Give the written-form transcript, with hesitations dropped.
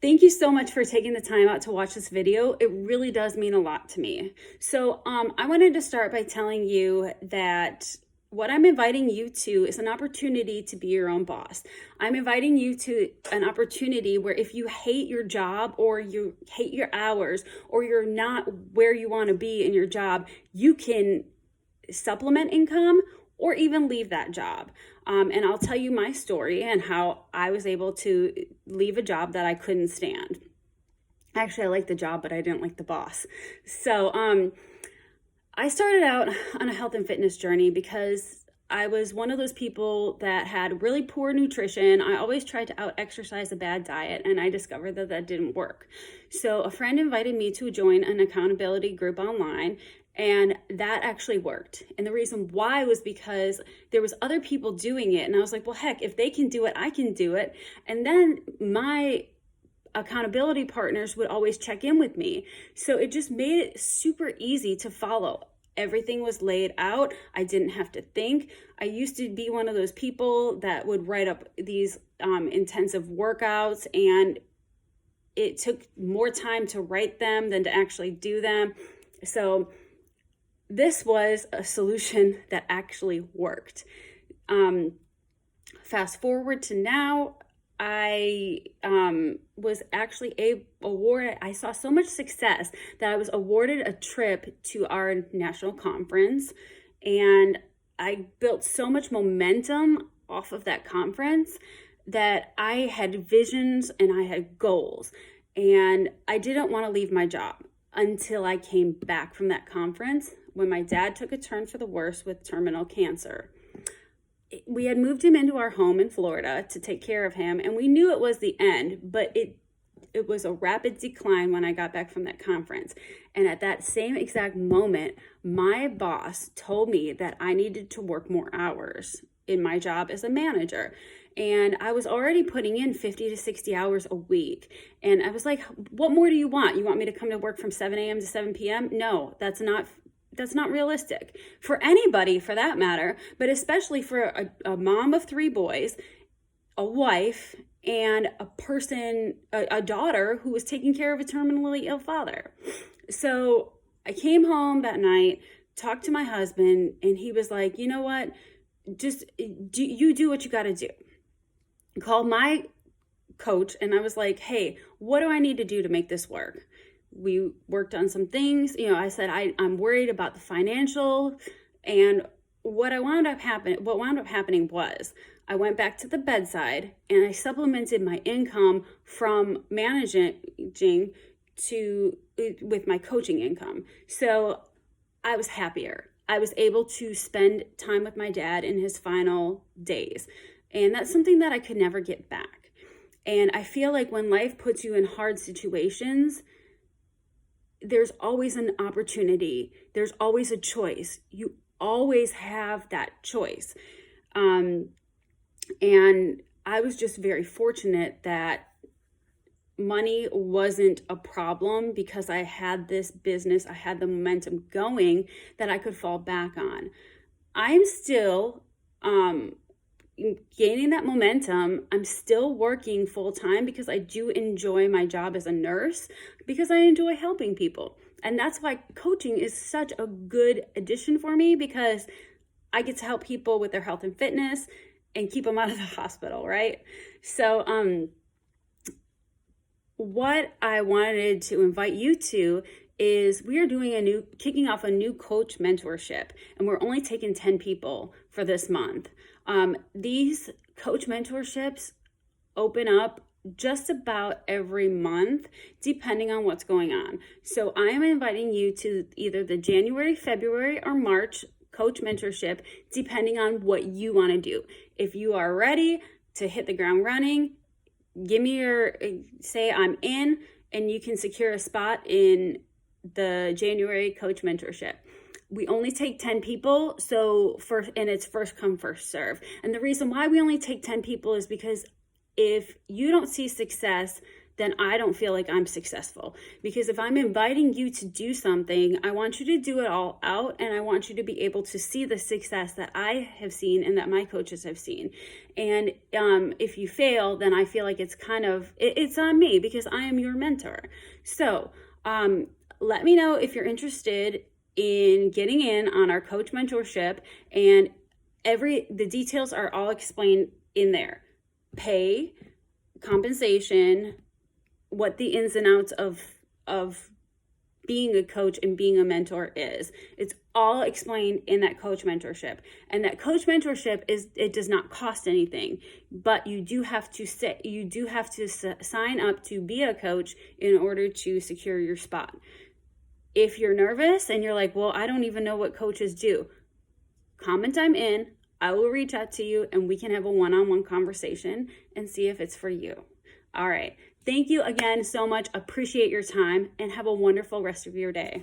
Thank you so much for taking the time out to watch this video. It really does mean a lot to me. So I wanted to start by telling you that what I'm inviting you to is an opportunity to be your own boss. I'm inviting you to an opportunity where if you hate your job or you hate your hours or you're not where you want to be in your job, you can supplement income or even leave that job. And I'll tell you my story and how I was able to leave a job that I couldn't stand. Actually, I liked the job, but I didn't like the boss. So I started out on a health and fitness journey because I was one of those people that had really poor nutrition. I always tried to out-exercise a bad diet, and I discovered that that didn't work. So a friend invited me to join an accountability group online, and that actually worked. And the reason why was because there was other people doing it. And I was like, well, heck, if they can do it, I can do it. And then my accountability partners would always check in with me. So it just made it super easy to follow. Everything was laid out. I didn't have to think. I used to be one of those people that would write up these intensive workouts, and it took more time to write them than to actually do them. So this was a solution that actually worked. Fast forward to now, I was actually awarded, I saw so much success that I was awarded a trip to our national conference, and I built so much momentum off of that conference that I had visions and I had goals, and I didn't want to leave my job until I came back from that conference when my dad took a turn for the worse with terminal cancer. We had moved him into our home in Florida to take care of him, and we knew it was the end, but it was a rapid decline when I got back from that conference. And at that same exact moment, my boss told me that I needed to work more hours in my job as a manager. And I was already putting in 50 to 60 hours a week. And I was like, what more do you want? You want me to come to work from 7 a.m. to 7 p.m.? No, that's not realistic for anybody for that matter, but especially for a mom of 3 boys, a wife, and a daughter who was taking care of a terminally ill father. So I came home that night, talked to my husband, and he was like, you know what, just do what you got to do. Called my coach, and I was like, hey, what do I need to do to make this work? We worked on some things. I said, I'm worried about the financial, and what wound up happening was I went back to the bedside and I supplemented my income from managing with my coaching income. So I was happier. I was able to spend time with my dad in his final days. And that's something that I could never get back. And I feel like when life puts you in hard situations, there's always an opportunity. There's always a choice. You always have that choice. And I was just very fortunate that money wasn't a problem because I had this business, I had the momentum going that I could fall back on. I'm still gaining that momentum. I'm still working full time because I do enjoy my job as a nurse, because I enjoy helping people. And that's why coaching is such a good addition for me, because I get to help people with their health and fitness and keep them out of the hospital, right? So what I wanted to invite you to is we are kicking off a new coach mentorship, and we're only taking 10 people for this month. These coach mentorships open up just about every month, depending on what's going on. So I am inviting you to either the January, February, or March coach mentorship, depending on what you want to do. If you are ready to hit the ground running, say I'm in, and you can secure a spot in the January coach mentorship. We only take 10 people, and it's first come, first serve. And the reason why we only take 10 people is because if you don't see success, then I don't feel like I'm successful. Because if I'm inviting you to do something, I want you to do it all out, and I want you to be able to see the success that I have seen and that my coaches have seen. And if you fail, then I feel like it's it's on me, because I am your mentor. So let me know if you're interested in getting in on our coach mentorship, and the details are all explained in there. Pay, compensation, what the ins and outs of being a coach and being a mentor is. It's all explained in that coach mentorship. And that coach mentorship it does not cost anything, but you do have to sign up to be a coach in order to secure your spot. If you're nervous and you're like, well, I don't even know what coaches do, comment I'm in. I will reach out to you and we can have a one-on-one conversation and see if it's for you. All right. Thank you again so much. Appreciate your time, and have a wonderful rest of your day.